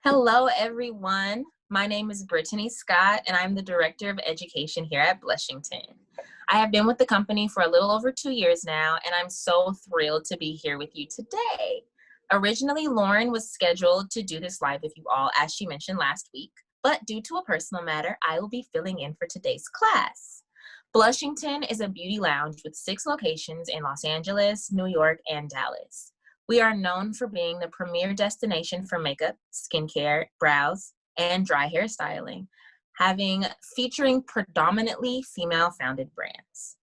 Hello, everyone. My name is Brittany Scott, and I'm the Director of Education here at Blushington. I have been with the company for a little over 2 years now, and I'm so thrilled to be here with you today. Originally, Lauren was scheduled to do this live with you all, as she mentioned last week, but due to a personal matter, I will be filling in for today's class. Blushington is a beauty lounge with 6 locations in Los Angeles, New York, and Dallas. We are known for being the premier destination for makeup, skincare, brows, and dry hair styling, featuring predominantly female-founded brands.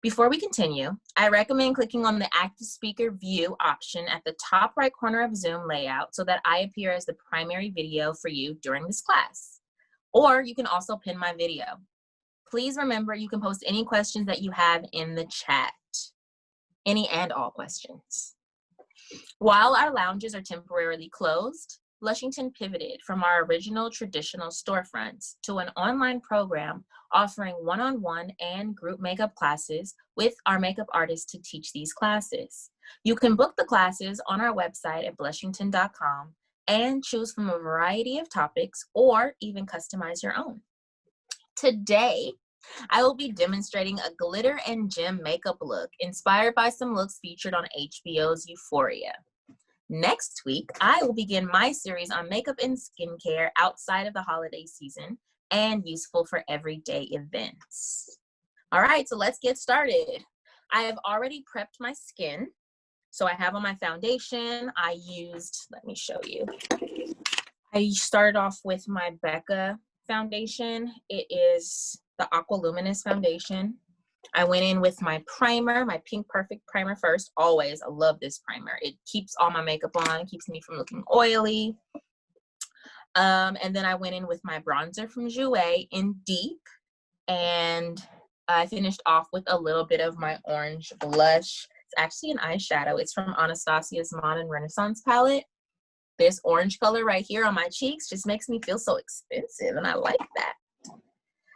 Before we continue, I recommend clicking on the active speaker view option at the top right corner of Zoom layout so that I appear as the primary video for you during this class. Or you can also pin my video. Please remember you can post any questions that you have in the chat. Any and all questions. While our lounges are temporarily closed, Blushington pivoted from our original traditional storefronts to an online program offering one-on-one and group makeup classes with our makeup artists to teach these classes. You can book the classes on our website at blushington.com and choose from a variety of topics or even customize your own. Today, I will be demonstrating a glitter and gem makeup look inspired by some looks featured on HBO's Euphoria. Next week, I will begin my series on makeup and skincare outside of the holiday season and useful for everyday events. All right, so let's get started. I have already prepped my skin. So I have on my foundation. Let me show you. I started off with my Becca foundation. It is the Aqua Luminous foundation. I went in with my primer, my Pink Perfect primer first. Always, I love this primer. It keeps all my makeup on, keeps me from looking oily. And then I went in with my bronzer from Jouer in Deep. And I finished off with a little bit of my orange blush. It's actually an eyeshadow. It's from Anastasia's Modern Renaissance palette. This orange color right here on my cheeks just makes me feel so expensive, and I like that.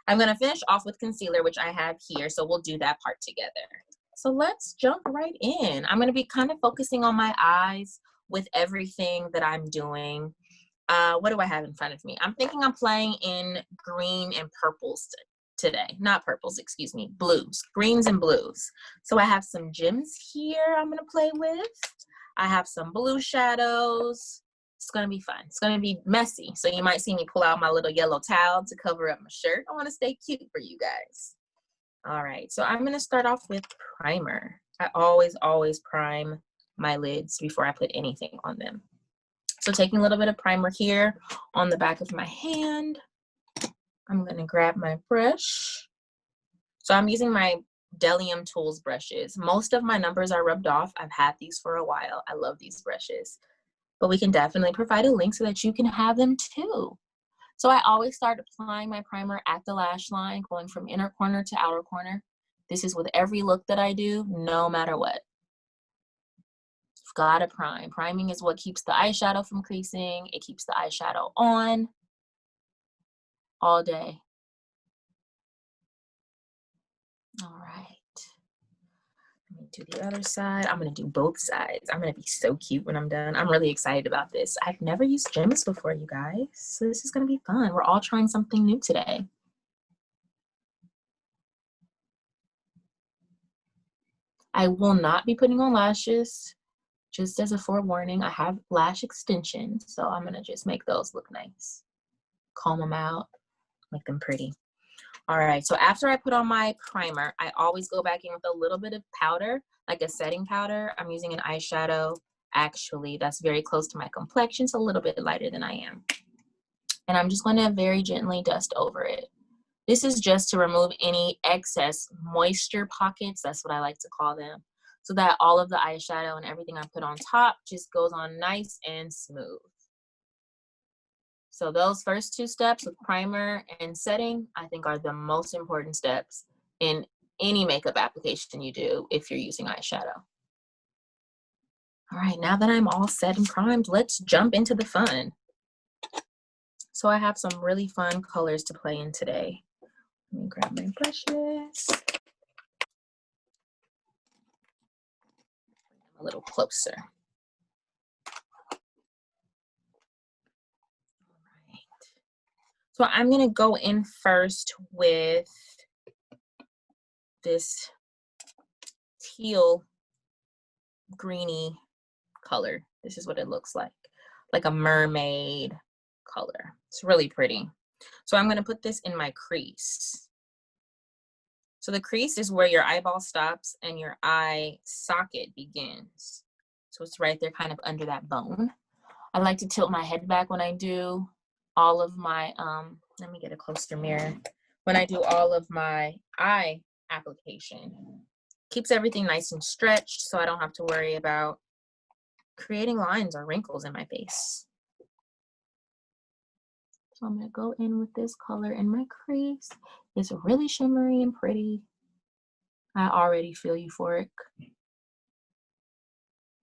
I'm going to finish off with concealer, which I have here, so we'll do that part together. So let's jump right in. I'm going to be kind of focusing on my eyes with everything that I'm doing. What do I have in front of me? I'm thinking I'm playing in green and purples today. Not purples, excuse me, blues, greens and blues. So I have some gems here I'm going to play with. I have some blue shadows. It's going to be fun. It's going to be messy. So you might see me pull out my little yellow towel to cover up my shirt. I want to stay cute for you guys. All right. So I'm going to start off with primer. I always prime my lids before I put anything on them. So taking a little bit of primer here on the back of my hand. I'm going to grab my brush. So I'm using my Delium Tools brushes. Most of my numbers are rubbed off. I've had these for a while. I love these brushes. But we can definitely provide a link so that you can have them too. So I always start applying my primer at the lash line, going from inner corner to outer corner. This is with every look that I do, no matter what. You've got to prime. Priming is what keeps the eyeshadow from creasing. It keeps the eyeshadow on all day. All right. Let me do the other side. I'm going to do both sides. I'm going to be so cute when I'm done. I'm really excited about this. I've never used gems before, you guys. So this is going to be fun. We're all trying something new today. I will not be putting on lashes. Just as a forewarning, I have lash extensions. So I'm going to just make those look nice. Comb them out. Make them pretty. All right, so after I put on my primer, I always go back in with a little bit of powder, like a setting powder. I'm using an eyeshadow, actually, that's very close to my complexion, so a little bit lighter than I am. And I'm just going to very gently dust over it. This is just to remove any excess moisture pockets, that's what I like to call them, so that all of the eyeshadow and everything I put on top just goes on nice and smooth. So those first 2 steps with primer and setting, I think are the most important steps in any makeup application you do if you're using eyeshadow. All right, now that I'm all set and primed, let's jump into the fun. So I have some really fun colors to play in today. Let me grab my brushes. A little closer. So I'm gonna go in first with this teal greeny color. This is what it looks like a mermaid color. It's really pretty. So I'm gonna put this in my crease. So the crease is where your eyeball stops and your eye socket begins. So it's right there kind of under that bone. I like to tilt my head back when I do all of my, let me get a closer mirror. When I do all of my eye application. Keeps everything nice and stretched so I don't have to worry about creating lines or wrinkles in my face. So I'm gonna go in with this color in my crease. It's really shimmery and pretty. I already feel euphoric.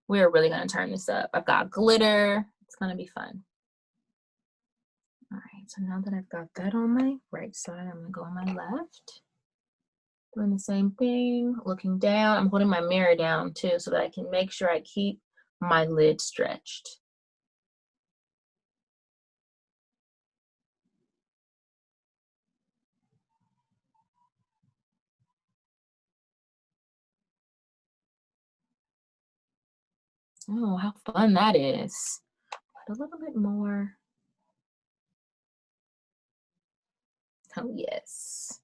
We're really gonna turn this up. I've got glitter. It's gonna be fun. All right, so now that I've got that on my right side, I'm gonna go on my left. Doing the same thing, looking down. I'm holding my mirror down too so that I can make sure I keep my lid stretched. Oh, how fun that is. Put a little bit more. Oh, yes.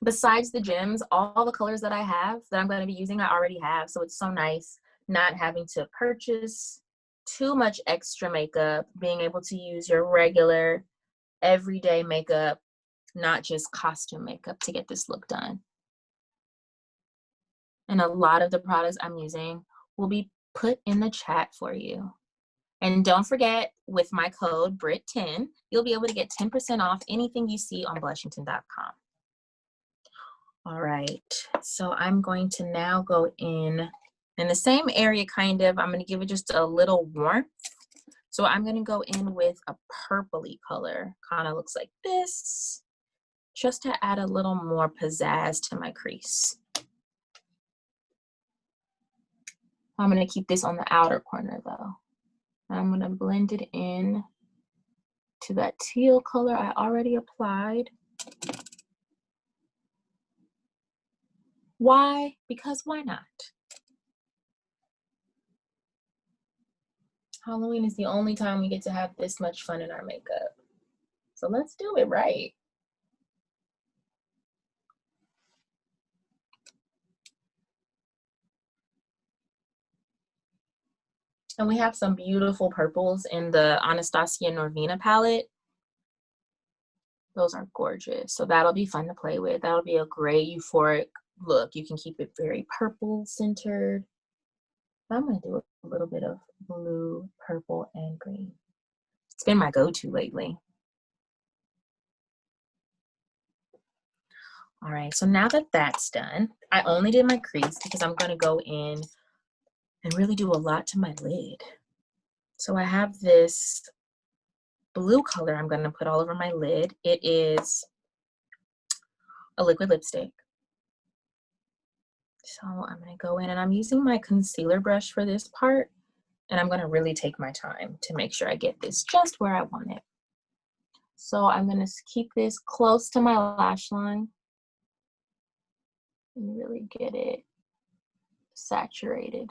Besides the gems, all the colors that I have that I'm going to be using, I already have. So it's so nice not having to purchase too much extra makeup, being able to use your regular everyday makeup, not just costume makeup to get this look done. And a lot of the products I'm using will be put in the chat for you. And don't forget, with my code BRIT10, you'll be able to get 10% off anything you see on blushington.com. All right, so I'm going to now go in the same area kind of. I'm going to give it just a little warmth. So I'm going to go in with a purpley color, kind of looks like this, just to add a little more pizzazz to my crease. I'm going to keep this on the outer corner though. I'm going to blend it in to that teal color I already applied. Why? Because why not? Halloween is the only time we get to have this much fun in our makeup. So let's do it right. And we have some beautiful purples in the Anastasia Norvina palette. Those are gorgeous. So that'll be fun to play with. That'll be a great euphoric look. You can keep it very purple centered. I'm going to do a little bit of blue, purple, and green. It's been my go-to lately. All right, so now that that's done, I only did my crease because I'm going to go in and really do a lot to my lid. So I have this blue color I'm going to put all over my lid. It is a liquid lipstick. So I'm going to go in and I'm using my concealer brush for this part. And I'm going to really take my time to make sure I get this just where I want it. So I'm going to keep this close to my lash line and really get it saturated.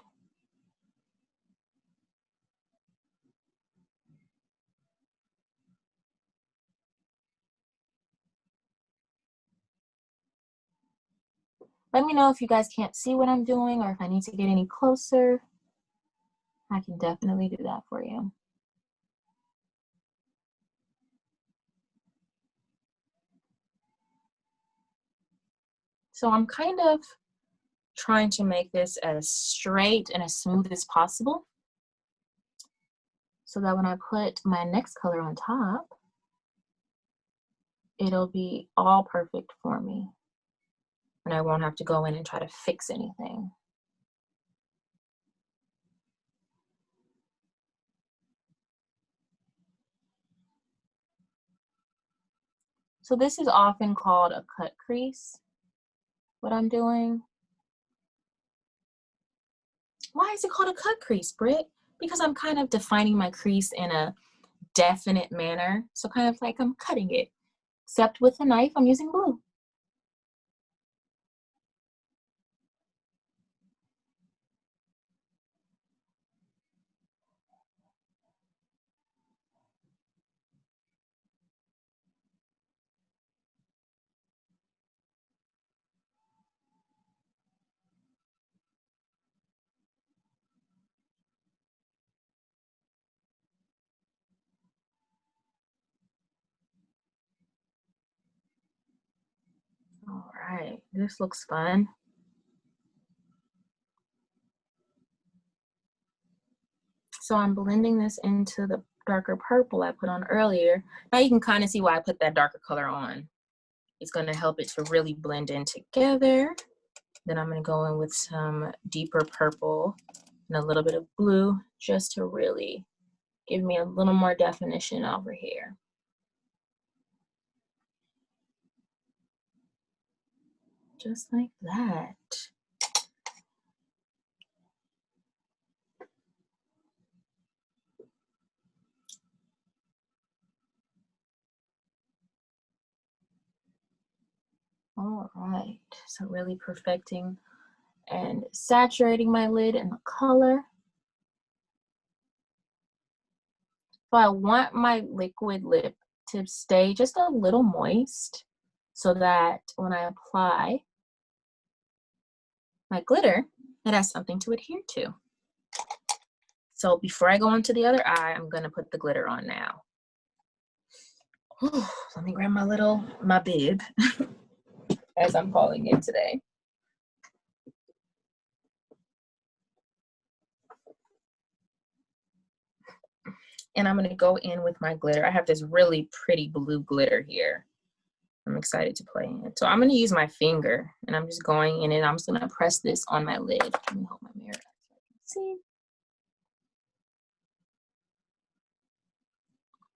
Let me know if you guys can't see what I'm doing or if I need to get any closer. I can definitely do that for you. So I'm kind of trying to make this as straight and as smooth as possible so that when I put my next color on top, it'll be all perfect for me. And I won't have to go in and try to fix anything. So this is often called a cut crease, what I'm doing. Why is it called a cut crease, Britt? because I'm kind of defining my crease in a definite manner. So kind of like I'm cutting it, except with a knife, I'm using blue. All right, this looks fun. So I'm blending this into the darker purple I put on earlier. Now you can kind of see why I put that darker color on. It's going to help it to really blend in together. Then I'm going to go in with some deeper purple and a little bit of blue just to really give me a little more definition over here. Just like that. All right, so really perfecting and saturating my lid in the color. So I want my liquid lip to stay just a little moist so that when I apply my glitter, it has something to adhere to. So before I go on to the other eye, I'm gonna put the glitter on now. Whew, let me grab my bib, as I'm calling it today. And I'm gonna go in with my glitter. I have this really pretty blue glitter here. I'm excited to play in. So I'm gonna use my finger and I'm just going in and I'm just gonna press this on my lid. Let me hold my mirror up so I can see.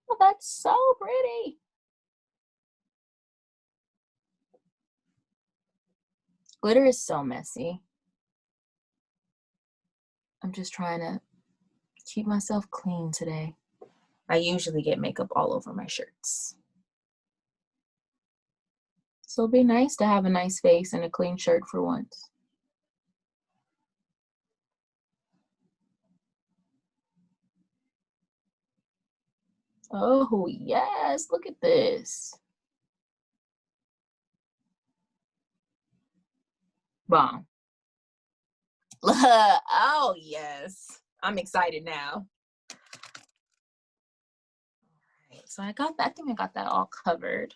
Oh, that's so pretty. Glitter is so messy. I'm just trying to keep myself clean today. I usually get makeup all over my shirts. So it'd be nice to have a nice face and a clean shirt for once. Oh yes, look at this. Bomb. Oh yes, I'm excited now. All right, so I think I got that all covered.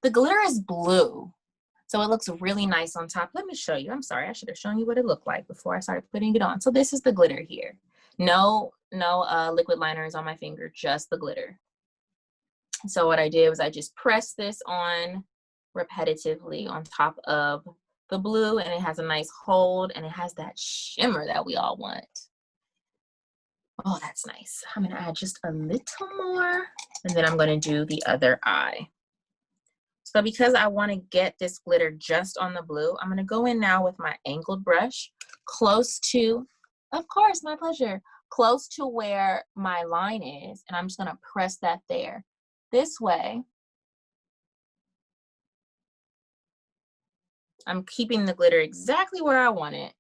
The glitter is blue, so it looks really nice on top. Let me show you. I'm sorry, I should have shown you what it looked like before I started putting it on. So this is the glitter here. No liquid liners on my finger, just the glitter. So what I did was I just pressed this on repetitively on top of the blue, and it has a nice hold and it has that shimmer that we all want. Oh, that's nice. I'm gonna add just a little more and then I'm gonna do the other eye. So because I wanna get this glitter just on the blue, I'm gonna go in now with my angled brush close to, of course, my pleasure, close to where my line is, and I'm just gonna press that there. This way, I'm keeping the glitter exactly where I want it.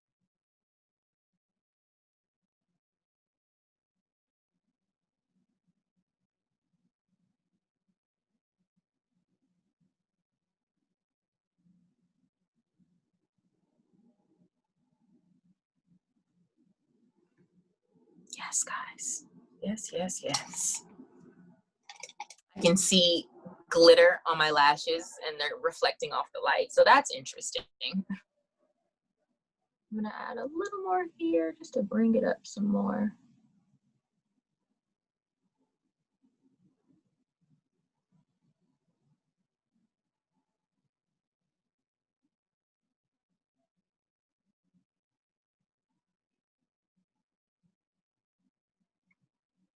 Yes, guys. Yes, yes, yes. I can see glitter on my lashes and they're reflecting off the light. So that's interesting. I'm gonna add a little more here just to bring it up some more.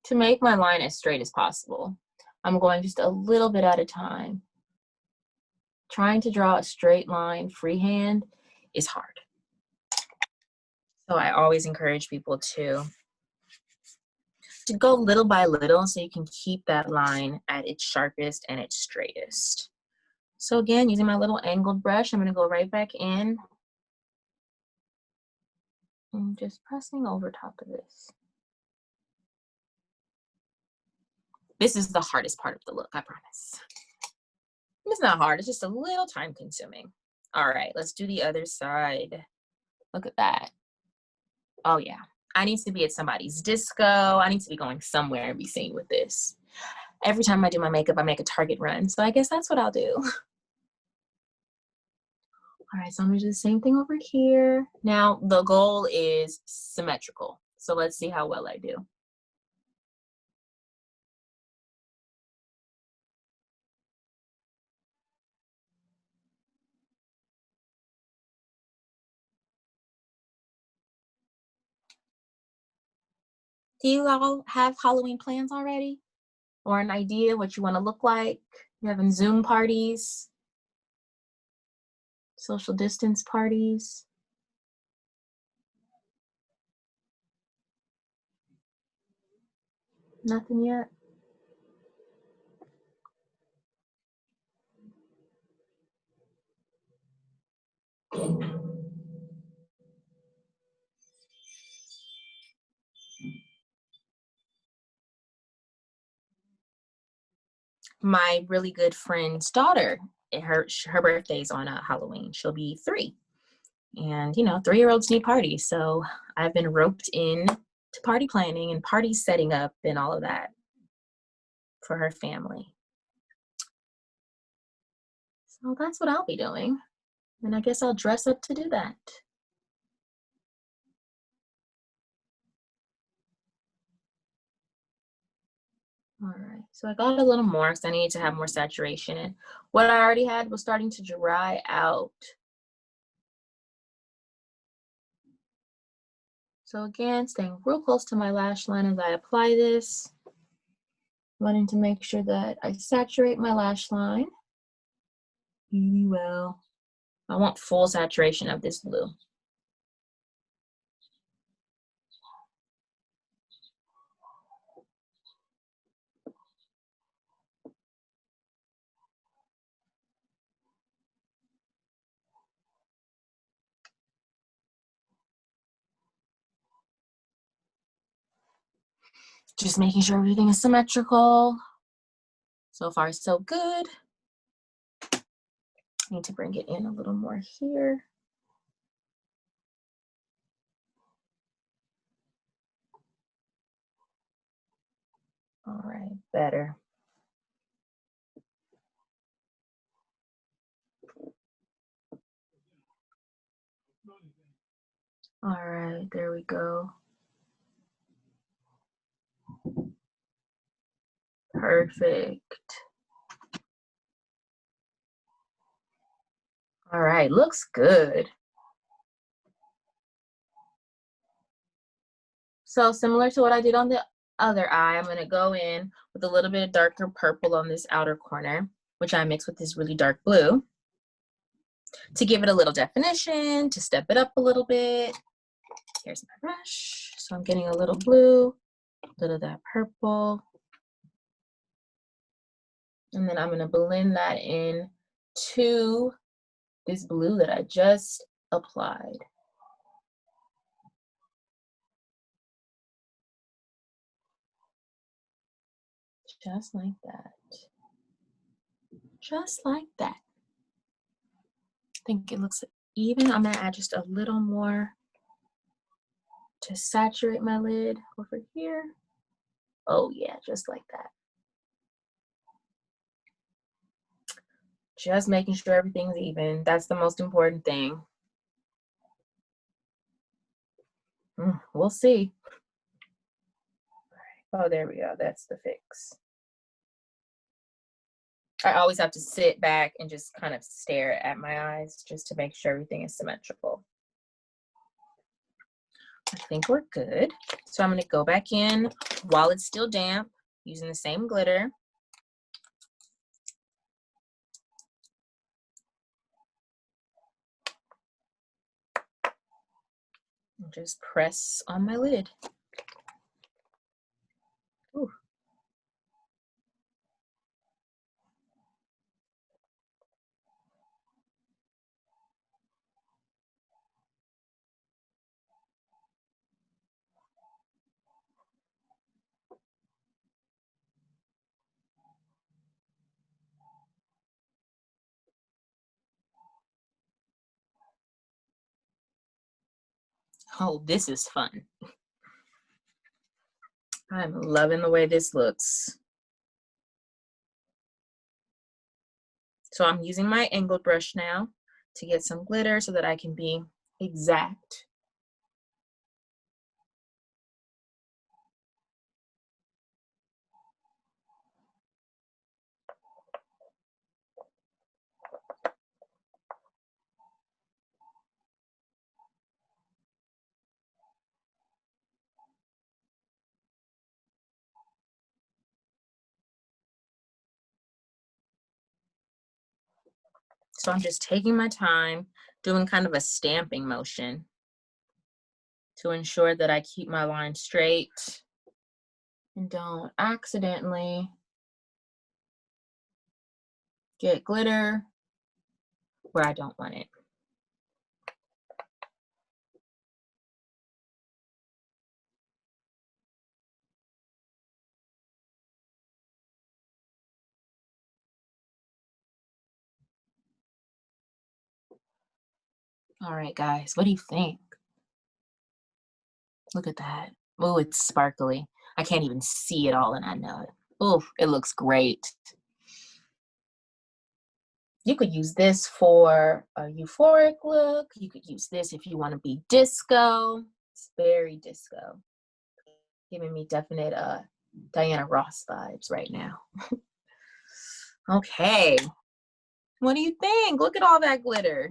To make my line as straight as possible, I'm going just a little bit at a time. Trying to draw a straight line freehand is hard. So I always encourage people to go little by little so you can keep that line at its sharpest and its straightest. So again, using my little angled brush, I'm going to go right back in and just pressing over top of this. This is the hardest part of the look, I promise. It's not hard, it's just a little time consuming. All right, let's do the other side. Look at that. Oh yeah, I need to be at somebody's disco. I need to be going somewhere and be seen with this. Every time I do my makeup, I make a Target run. So I guess that's what I'll do. All right, so I'm gonna do the same thing over here. Now, the goal is symmetrical. So let's see how well I do. Do you all have Halloween plans already? Or an idea what you wanna look like? You having Zoom parties? Social distance parties? Nothing yet? My really good friend's daughter, her birthday's on Halloween. She'll be 3. And, you know, 3-year-olds need parties. So I've been roped in to party planning and party setting up and all of that for her family. So that's what I'll be doing. And I guess I'll dress up to do that. All right, so I got a little more because I need to have more saturation. And what I already had was starting to dry out. So again, staying real close to my lash line as I apply this. Wanting to make sure that I saturate my lash line really well. I want full saturation of this blue. Just making sure everything is symmetrical. So far, so good. Need to bring it in a little more here. All right, better. All right, there we go. Perfect. All right, looks good. So similar to what I did on the other eye, I'm gonna go in with a little bit of darker purple on this outer corner, which I mix with this really dark blue to give it a little definition, to step it up a little bit. Here's my brush. So I'm getting a little blue, a little of that purple. And then I'm gonna blend that in to this blue that I just applied. Just like that. Just like that. I think it looks even. I'm gonna add just a little more to saturate my lid over here. Oh yeah, just like that. Just making sure everything's even. That's the most important thing. We'll see. Oh, there we go. That's the fix. I always have to sit back and just kind of stare at my eyes just to make sure everything is symmetrical. I think we're good. So I'm going to go back in while it's still damp using the same glitter. And just press on my lid. Ooh. Oh, this is fun. I'm loving the way this looks. So I'm using my angled brush now to get some glitter so that I can be exact. So I'm just taking my time, doing kind of a stamping motion to ensure that I keep my line straight and don't accidentally get glitter where I don't want it. All right, guys, what do you think? Look at that. Oh, it's sparkly. I can't even see it all and I know it. Oh, it looks great. You could use this for a euphoric look. You could use this if you want to be disco. It's very disco. Giving me definite Diana Ross vibes right now. Okay. What do you think? Look at all that glitter.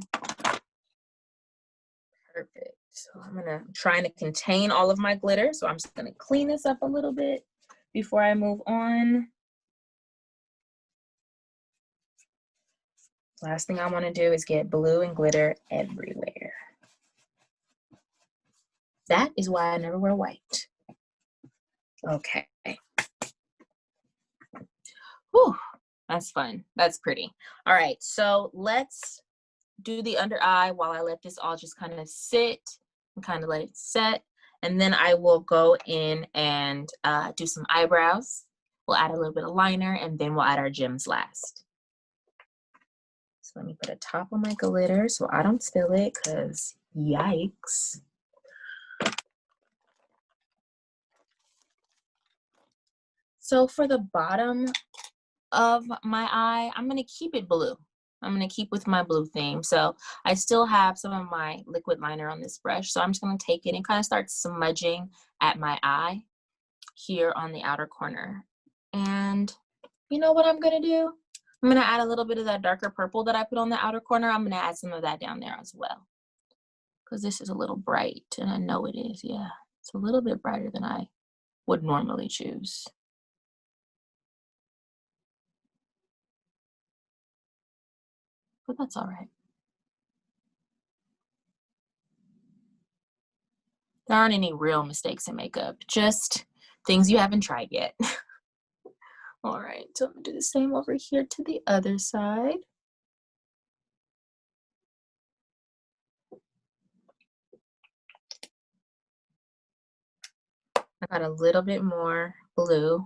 Perfect. So I'm trying to contain all of my glitter. So I'm just gonna clean this up a little bit before I move on. Last thing I want to do is get blue and glitter everywhere. That is why I never wear white. Okay. Whew, that's fun. That's pretty. All right, so let's do the under eye while I let this all just kind of sit and kind of let it set. And then I will go in and do some eyebrows. We'll add a little bit of liner and then we'll add our gems last. So let me put a top on my glitter so I don't spill it because yikes. So for the bottom of my eye, I'm gonna keep it blue. I'm gonna keep with my blue theme. So I still have some of my liquid liner on this brush. So I'm just gonna take it and kind of start smudging at my eye here on the outer corner. And you know what I'm gonna do? I'm gonna add a little bit of that darker purple that I put on the outer corner. I'm gonna add some of that down there as well. Because this is a little bright, and I know it is, yeah. It's a little bit brighter than I would normally choose. But that's all right. There aren't any real mistakes in makeup, just things you haven't tried yet. All right, so I'm gonna do the same over here to the other side. I got a little bit more blue.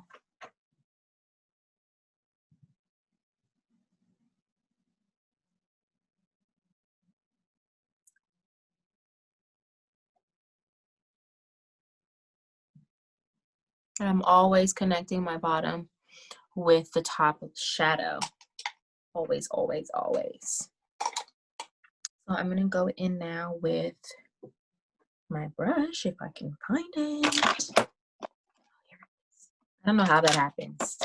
And I'm always connecting my bottom with the top of the shadow. Always, always, always. So I'm gonna go in now with my brush, if I can find it. I don't know how that happens.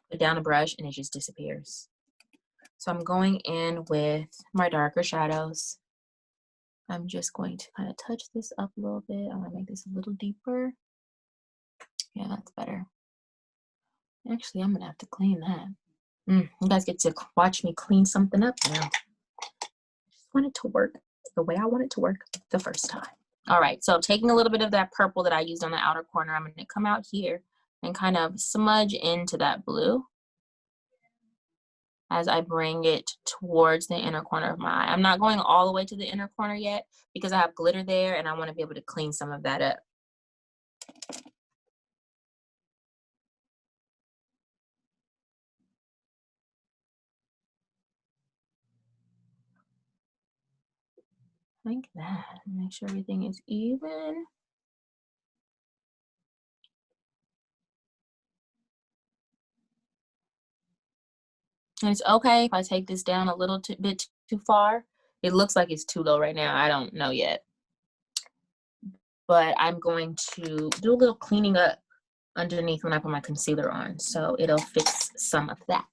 Put down a brush and it just disappears. So I'm going in with my darker shadows. I'm just going to kind of touch this up a little bit. I'm gonna make this a little deeper. Yeah, that's better. Actually, I'm gonna have to clean that. You guys get to watch me clean something up now. I just want it to work the way I want it to work the first time. All right, so taking a little bit of that purple that I used on the outer corner, I'm gonna come out here and kind of smudge into that blue as I bring it towards the inner corner of my eye. I'm not going all the way to the inner corner yet because I have glitter there and I wanna be able to clean some of that up. Like that, make sure everything is even. And it's okay if I take this down a little bit too far. It looks like it's too low right now. I don't know yet. But I'm going to do a little cleaning up underneath when I put my concealer on, so it'll fix some of that.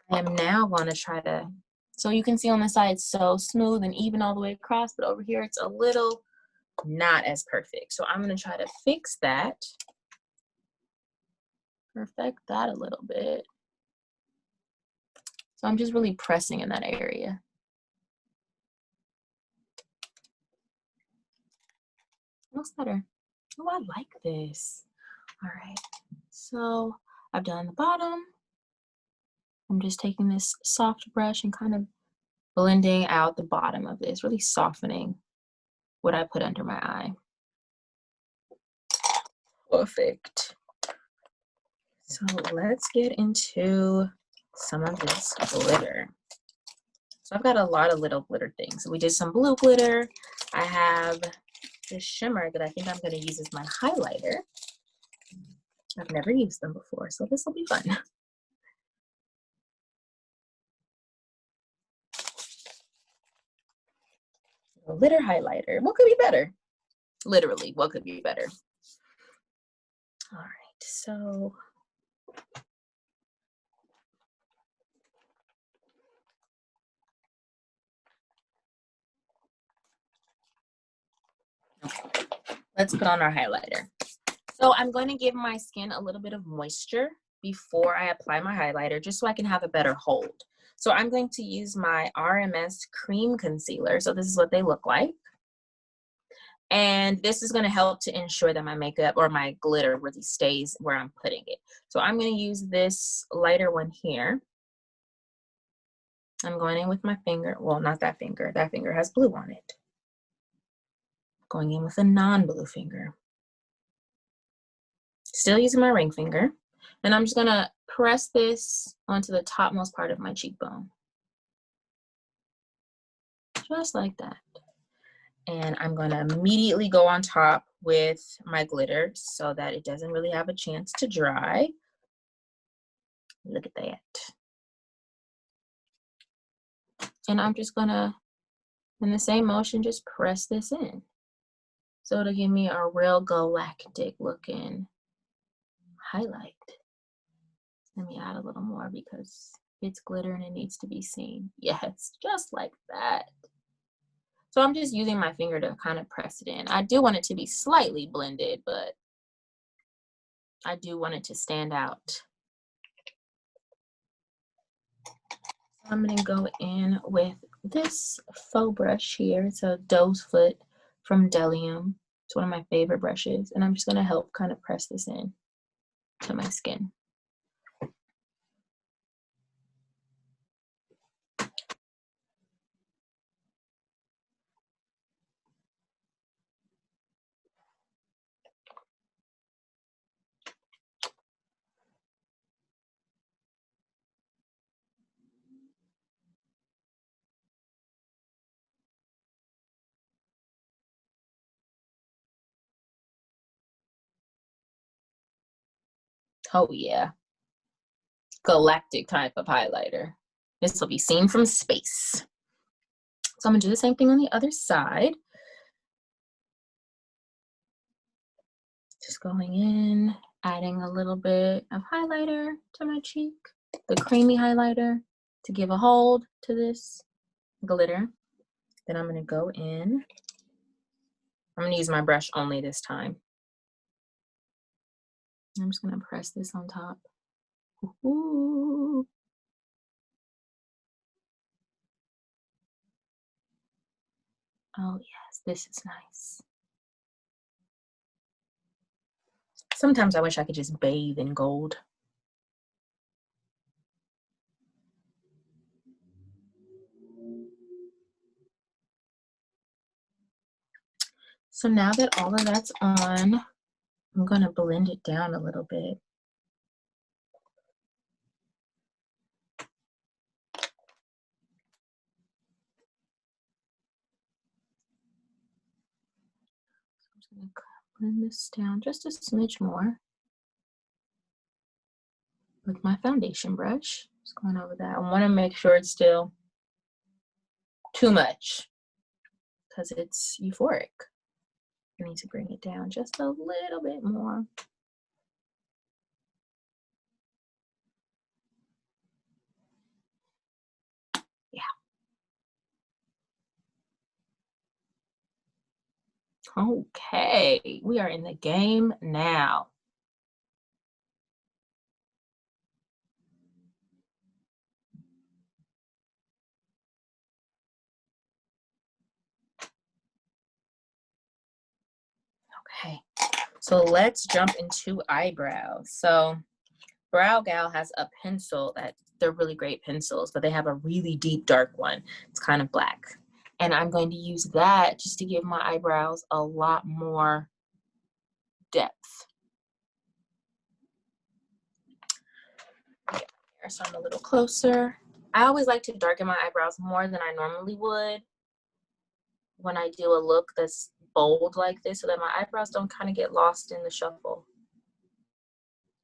I am now going to try to, so you can see on the side it's so smooth and even all the way across, but over here it's a little not as perfect. So I'm going to try to fix that, perfect that a little bit. So I'm just really pressing in that area. Looks better. Oh, I like this. All right, so I've done the bottom. I'm just taking this soft brush and kind of blending out the bottom of this, really softening what I put under my eye. Perfect. So let's get into some of this glitter. So I've got a lot of little glitter things. So we did some blue glitter. I have this shimmer that I think I'm going to use as my highlighter. I've never used them before, so this will be fun. A glitter highlighter. What could be better? Literally, what could be better? All right, so okay, let's put on our highlighter. So I'm going to give my skin a little bit of moisture before I apply my highlighter, just so I can have a better hold. So I'm going to use my RMS cream concealer. So this is what they look like. And this is going to help to ensure that my makeup or my glitter really stays where I'm putting it. So I'm going to use this lighter one here. I'm going in with my finger. Well, not that finger. That finger has blue on it. Going in with a non-blue finger. Still using my ring finger. And I'm just going to press this onto the topmost part of my cheekbone. Just like that. And I'm going to immediately go on top with my glitter so that it doesn't really have a chance to dry. Look at that. And I'm just going to, in the same motion, just press this in. So it'll give me a real galactic looking highlight. Let me add a little more because it's glitter and it needs to be seen. Yes, just like that. So I'm just using my finger to kind of press it in. I do want it to be slightly blended, but I do want it to stand out. So I'm gonna go in with this faux brush here. It's a doe's foot from Delium. It's one of my favorite brushes. And I'm just gonna help kind of press this in to my skin. Oh yeah, galactic type of highlighter. This will be seen from space. So I'm gonna do the same thing on the other side. Just going in, adding a little bit of highlighter to my cheek, the creamy highlighter to give a hold to this glitter. Then I'm gonna go in. I'm gonna use my brush only this time. I'm just gonna press this on top. Ooh. Oh yes, this is nice. Sometimes I wish I could just bathe in gold. So now that all of that's on, I'm going to blend it down a little bit. I'm just going to blend this down just a smidge more with my foundation brush. Just going over that. I want to make sure it's still too much because it's euphoric. I need to bring it down just a little bit more. Yeah. Okay, we are in the game now. Okay, so let's jump into eyebrows. So Brow Gal has a pencil that they're really great pencils, but they have a really deep dark one. It's kind of black. And I'm going to use that just to give my eyebrows a lot more depth. So I'm a little closer. I always like to darken my eyebrows more than I normally would when I do a look that's bold like this so that my eyebrows don't kind of get lost in the shuffle.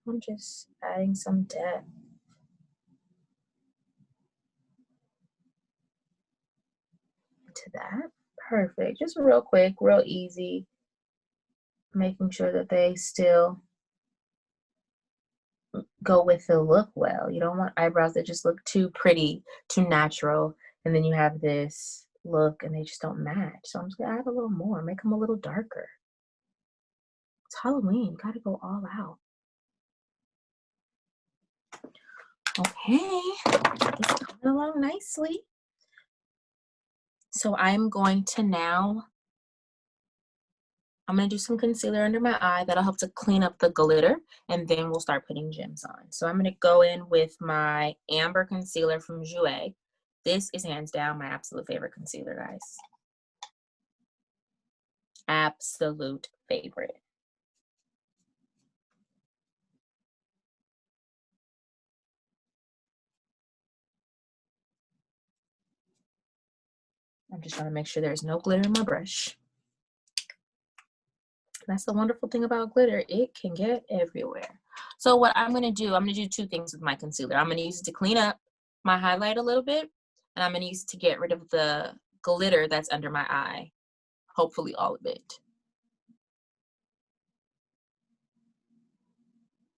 I'm just adding some depth. To that. Perfect. Just real quick, real easy. Making sure that they still go with the look well. You don't want eyebrows that just look too pretty, too natural, and then you have this look and they just don't match. So I'm just gonna add a little more, make them a little darker. It's Halloween, gotta go all out. Okay, it's coming along nicely. So I'm going to now, I'm gonna do some concealer under my eye that'll help to clean up the glitter, and then we'll start putting gems on. So I'm gonna go in with my Amber concealer from Jouer. This is hands down my absolute favorite concealer, guys. Absolute favorite. I'm just trying to make sure there's no glitter in my brush. That's the wonderful thing about glitter. It can get everywhere. So what I'm gonna do, I'm gonna do two things with my concealer. I'm gonna use it to clean up my highlight a little bit, and I'm gonna use it to get rid of the glitter that's under my eye. Hopefully all of it.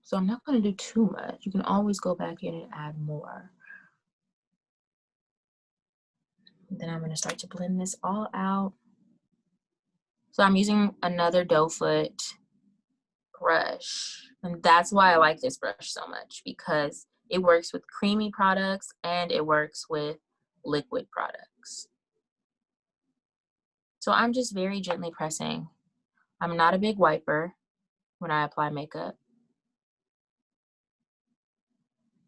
So I'm not gonna do too much. You can always go back in and add more. And then I'm gonna start to blend this all out. So I'm using another doe foot brush. And that's why I like this brush so much, because it works with creamy products and it works with liquid products. So I'm just very gently pressing. I'm not a big wiper when I apply makeup.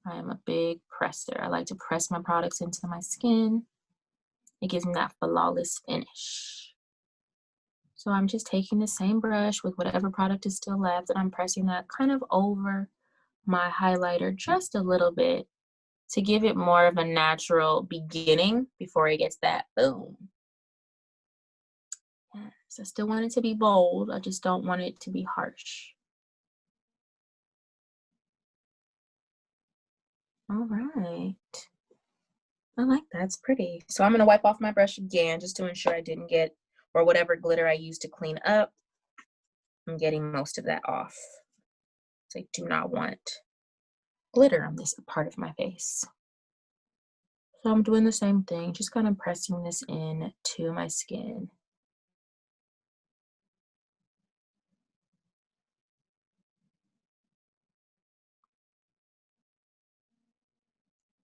I am a big presser. I like to press my products into my skin. It gives me that flawless finish. So I'm just taking the same brush with whatever product is still left, and I'm pressing that kind of over my highlighter just a little bit to give it more of a natural beginning before it gets that boom. Yes, I still want it to be bold. I just don't want it to be harsh. All right. I like that. It's pretty. So I'm going to wipe off my brush again just to ensure I didn't get, or whatever glitter I used to clean up, I'm getting most of that off. So I do not want glitter on this part of my face. So I'm doing the same thing, just kind of pressing this in to my skin.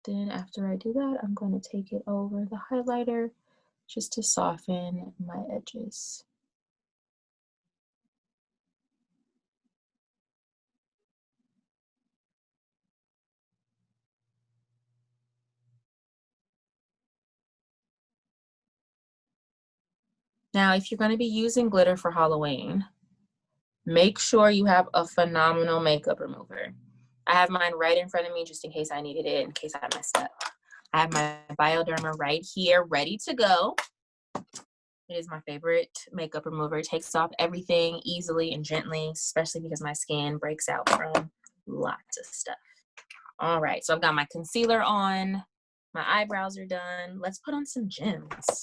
Then after I do that, I'm going to take it over the highlighter just to soften my edges. Now, if you're going to be using glitter for Halloween, make sure you have a phenomenal makeup remover. I have mine right in front of me just in case I needed it, in case I messed up. I have my Bioderma right here, ready to go. It is my favorite makeup remover. It takes off everything easily and gently, especially because my skin breaks out from lots of stuff. All right, so I've got my concealer on. My eyebrows are done. Let's put on some gems.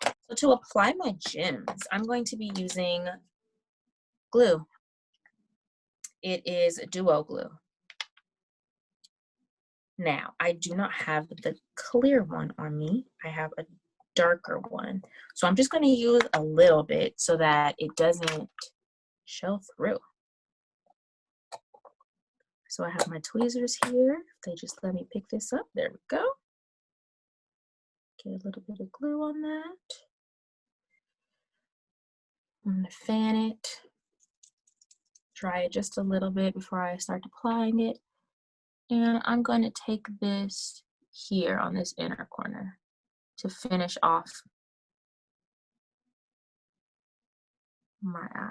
So to apply my gems, I'm going to be using glue. It is Duo Glue. Now, I do not have the clear one on me. I have a darker one. So I'm just going to use a little bit so that it doesn't show through. So I have my tweezers here. They just let me pick this up. There we go. Get a little bit of glue on that. I'm going to fan it. Dry it just a little bit before I start applying it. And I'm going to take this here on this inner corner to finish off my eye.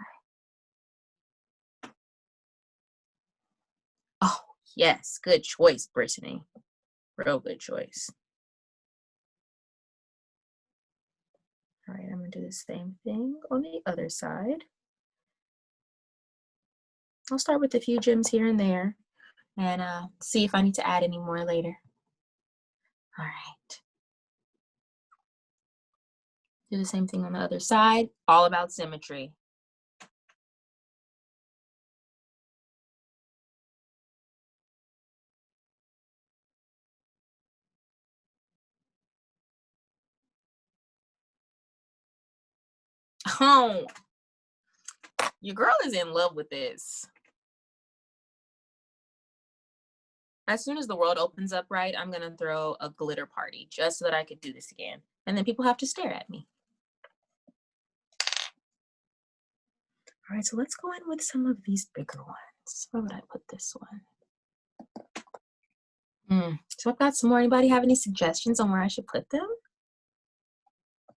Oh, yes, good choice, Brittany. Real good choice. All right, I'm gonna do the same thing on the other side. I'll start with a few gems here and there and see if I need to add any more later. All right. Do the same thing on the other side. All about symmetry. Oh, your girl is in love with this. As soon as the world opens up right, I'm gonna throw a glitter party just so that I could do this again. And then people have to stare at me. All right, so let's go in with some of these bigger ones. Where would I put this one? So I've got some more. Anybody have any suggestions on where I should put them?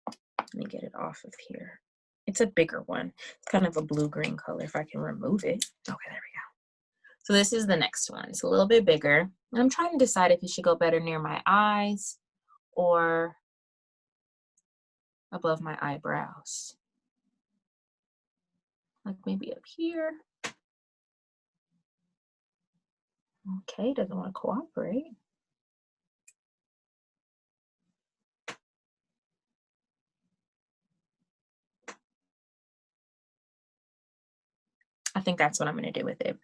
Let me get it off of here. It's a bigger one. It's kind of a blue-green color if I can remove it. Okay, there we go. So this is the next one. It's a little bit bigger. And I'm trying to decide if it should go better near my eyes or above my eyebrows. Like maybe up here. Okay, doesn't want to cooperate. I think that's what I'm going to do with it.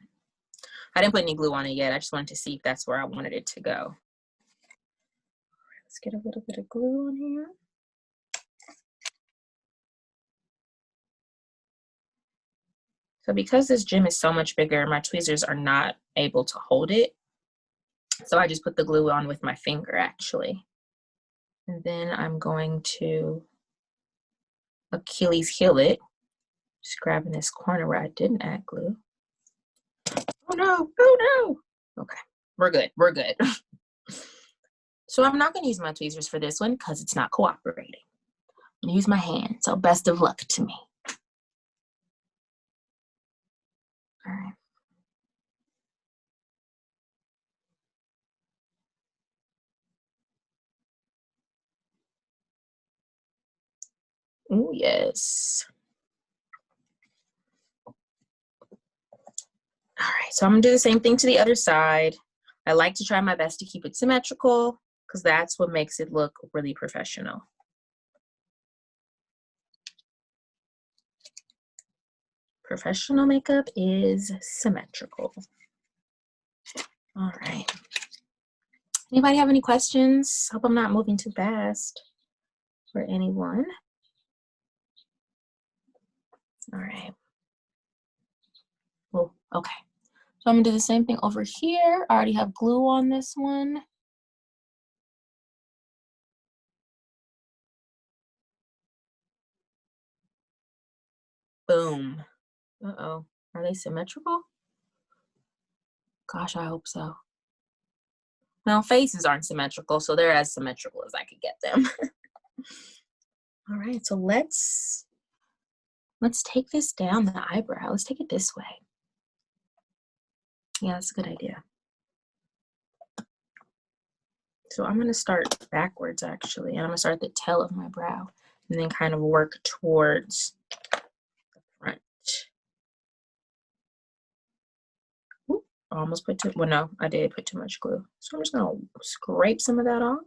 I didn't put any glue on it yet. I just wanted to see if that's where I wanted it to go. Let's get a little bit of glue on here. So because this gem is so much bigger, my tweezers are not able to hold it. So I just put the glue on with my finger actually. And then I'm going to Achilles heel it. Just grabbing this corner where I didn't add glue. Oh no, oh no. Okay, we're good, we're good. So I'm not gonna use my tweezers for this one because it's not cooperating. I'm gonna use my hand, so best of luck to me. All right. Oh yes. All right, so I'm gonna do the same thing to the other side. I like to try my best to keep it symmetrical because that's what makes it look really professional. Professional makeup is symmetrical. All right. Anybody have any questions? Hope I'm not moving too fast for anyone. All right. Oh, okay. So I'm gonna do the same thing over here. I already have glue on this one. Boom. Uh-oh. Are they symmetrical? Gosh, I hope so. Well, faces aren't symmetrical, so they're as symmetrical as I could get them. All right, so let's take this down the eyebrow. Let's take it this way. Yeah, that's a good idea. So I'm gonna start backwards actually, and I'm gonna start at the tail of my brow and then kind of work towards the front. Ooh, I almost put too, well no, I did put too much glue. So I'm just gonna scrape some of that off.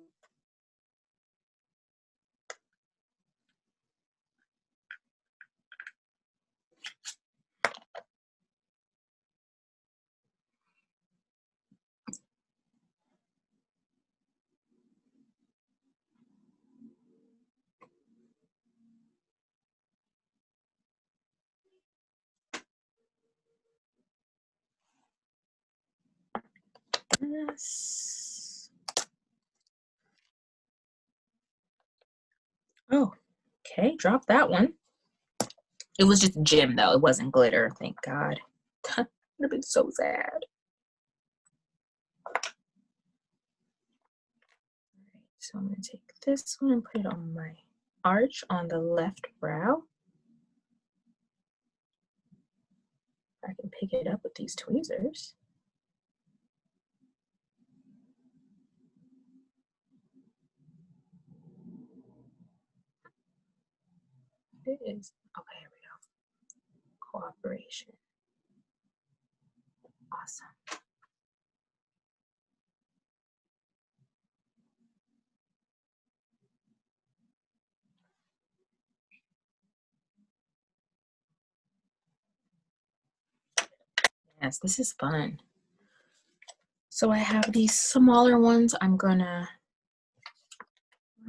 Yes. Oh, okay, drop that one. It was just gem though, it wasn't glitter, thank God. Would have been so sad. Alright, so I'm gonna take this one and put it on my arch on the left brow. I can pick it up with these tweezers. It is, okay, here we go. Cooperation. Awesome. Yes, this is fun. So I have these smaller ones. I'm gonna,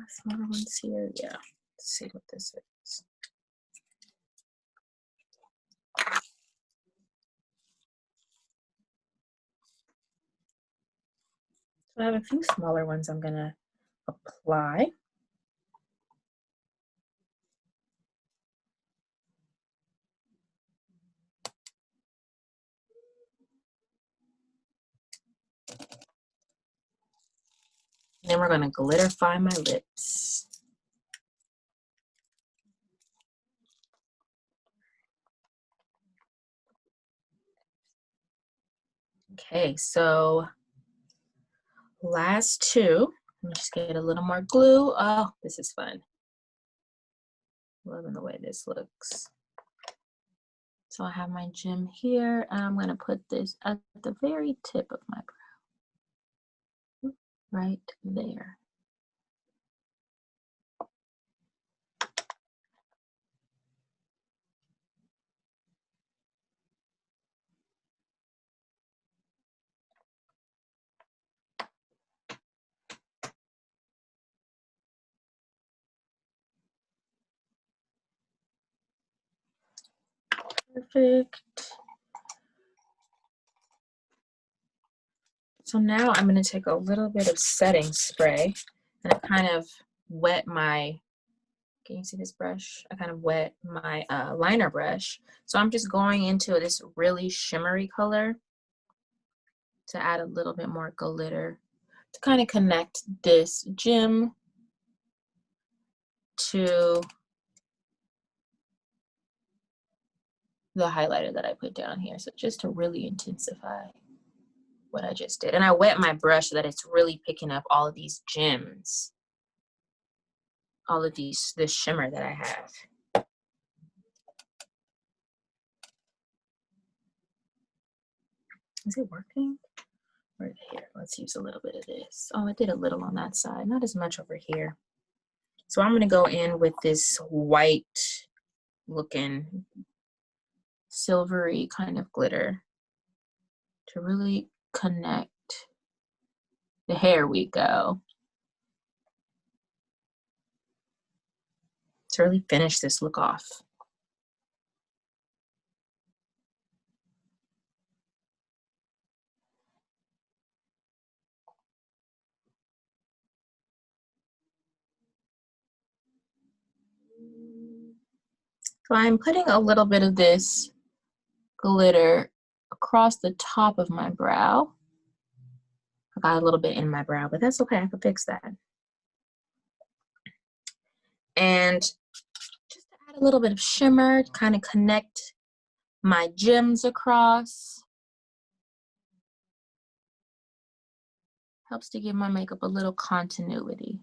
smaller ones here, yeah. Let's see what this is. So I have a few smaller ones I'm gonna apply. And then we're gonna glitterify my lips. Okay, so last two. Let me just get a little more glue. Oh, this is fun. Loving the way this looks. So I have my gem here, and I'm gonna put this at the very tip of my brow. Right there. Perfect. So now I'm going to take a little bit of setting spray and I kind of wet my, can you see this brush? I kind of wet my liner brush. So I'm just going into this really shimmery color to add a little bit more glitter to kind of connect this gem to the highlighter that I put down here. So just to really intensify what I just did. And I wet my brush so that it's really picking up all of these gems, all of this shimmer that I have. Is it working? Right here, let's use a little bit of this. Oh, I did a little on that side, not as much over here. So I'm gonna go in with this white looking silvery kind of glitter to really connect. Here we go. To really finish this look off. So I'm putting a little bit of this glitter across the top of my brow. I got a little bit in my brow, but that's okay, I can fix that. And just to add a little bit of shimmer, kind of connect my gems across. Helps to give my makeup a little continuity.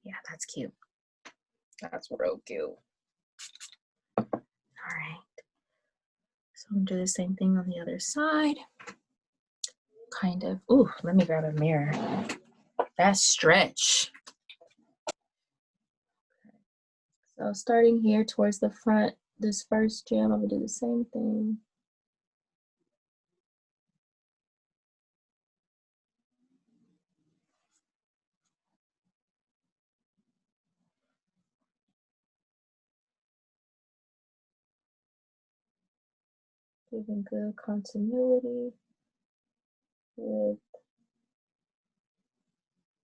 Yeah, that's cute. That's real cute. All right. So I'm gonna do the same thing on the other side. Kind of. Ooh, let me grab a mirror. That stretch. So starting here towards the front, this first gem, I'm gonna do the same thing. Giving good continuity with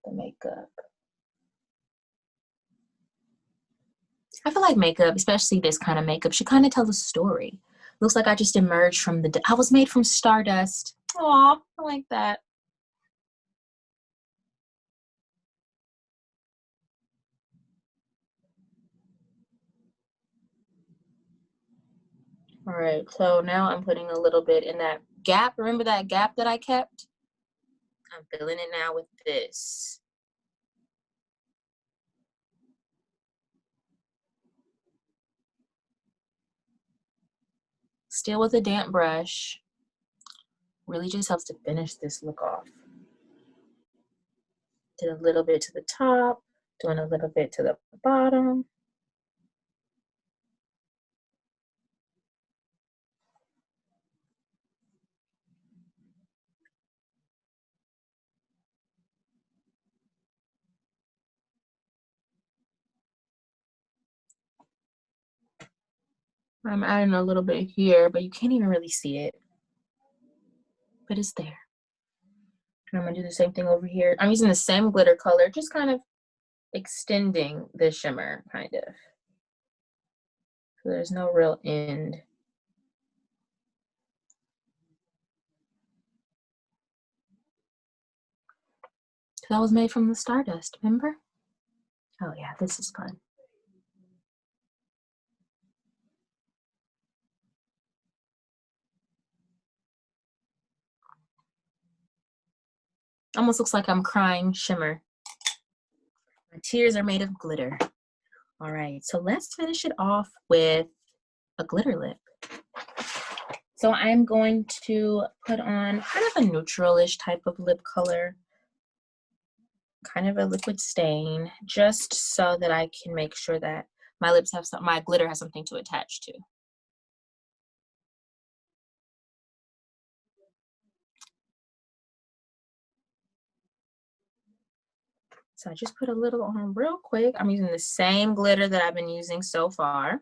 the makeup. I feel like makeup, especially this kind of makeup, should kind of tell a story. Looks like I just emerged from I was made from stardust. Aw, I like that. All right, so now I'm putting a little bit in that gap. Remember that gap that I kept? I'm filling it now with this. Still with a damp brush. Really just helps to finish this look off. Did a little bit to the top, doing a little bit to the bottom. I'm adding a little bit here, but you can't even really see it. But it's there. And I'm gonna do the same thing over here. I'm using the same glitter color, just kind of extending the shimmer, kind of. So there's no real end. That was made from the stardust, remember? Oh yeah, this is fun. Almost looks like I'm crying shimmer. My tears are made of glitter. All right, so let's finish it off with a glitter lip. So I'm going to put on kind of a neutral-ish type of lip color, kind of a liquid stain, just so that I can make sure that my lips have my glitter has something to attach to. So I just put a little on real quick. I'm using the same glitter that I've been using so far.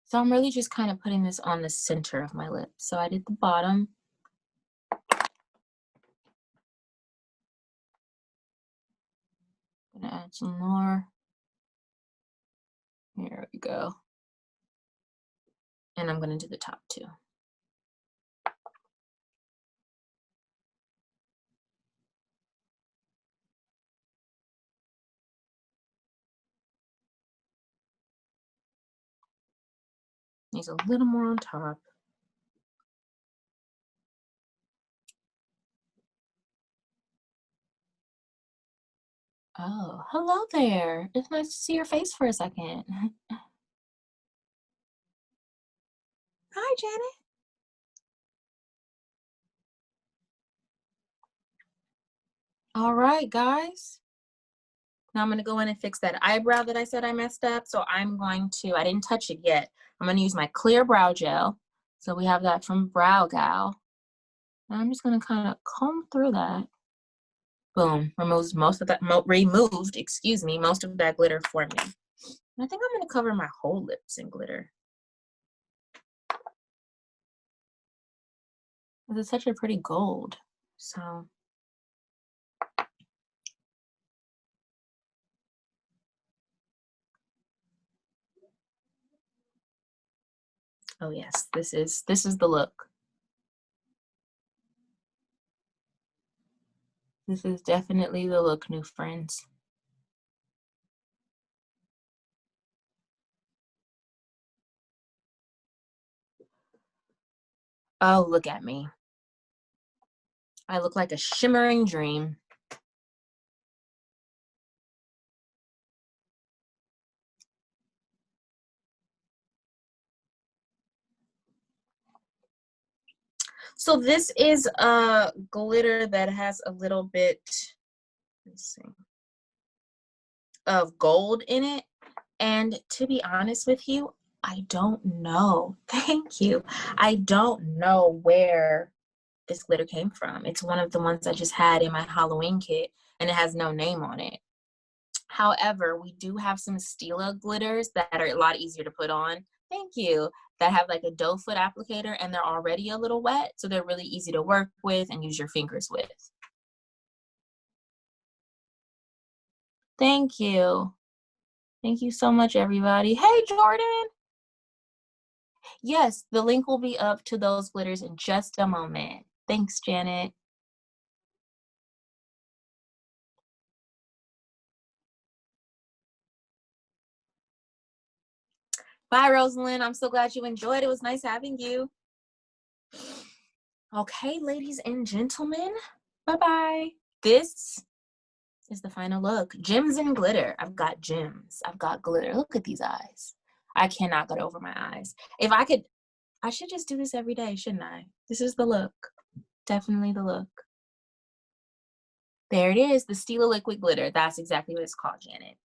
So I'm really just kind of putting this on the center of my lip. So I did the bottom. I'm gonna add some more. Here we go. And I'm gonna do the top too. Needs a little more on top. Oh, hello there. It's nice to see your face for a second. Hi, Janet. All right, guys. Now I'm gonna go in and fix that eyebrow that I said I messed up. So I'm going to, I didn't touch it yet. I'm gonna use my clear brow gel. So we have that from Brow Gal. And I'm just gonna kind of comb through that. Boom, removes most of that, excuse me, most of that glitter for me. And I think I'm gonna cover my whole lips in glitter. It's such a pretty gold, so. Oh yes, this is the look. This is definitely the look, new friends. Oh, look at me. I look like a shimmering dream. So this is a glitter that has a little bit, let's see, of gold in it. And to be honest with you, I don't know. Thank you. I don't know where this glitter came from. It's one of the ones I just had in my Halloween kit, and it has no name on it. However, we do have some Stila glitters that are a lot easier to put on. Thank you. That have like a doe foot applicator, and they're already a little wet, so they're really easy to work with and use your fingers with. Thank you. Thank you so much, everybody. Hey, Jordan. Yes, the link will be up to those glitters in just a moment. Thanks, Janet. Bye, Rosalind. I'm so glad you enjoyed. It was nice having you. Okay, ladies and gentlemen, bye-bye. This is the final look. Gems and glitter. I've got gems. I've got glitter. Look at these eyes. I cannot get over my eyes. If I could, I should just do this every day, shouldn't I? This is the look. Definitely the look. There it is, the Stila liquid glitter. That's exactly what it's called, Janet.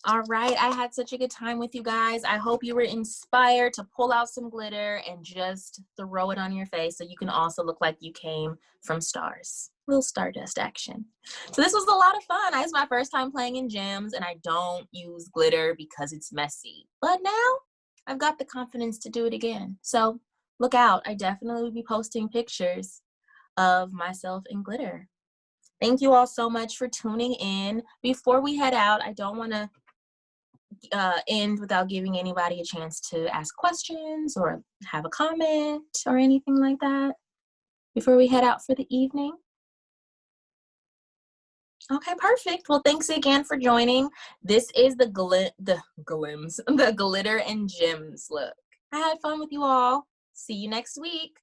All right, I had such a good time with you guys. I hope you were inspired to pull out some glitter and just throw it on your face so you can also look like you came from stars. Little stardust action. So this was a lot of fun. It's my first time playing in gems, and I don't use glitter because it's messy. But now I've got the confidence to do it again. So look out. I definitely will be posting pictures of myself in glitter. Thank you all so much for tuning in. Before we head out, I don't want to end without giving anybody a chance to ask questions or have a comment or anything like that before we head out for the evening. Okay, perfect. Well, thanks again for joining. This is the glitter and gems look. I had fun with you all. See you next week.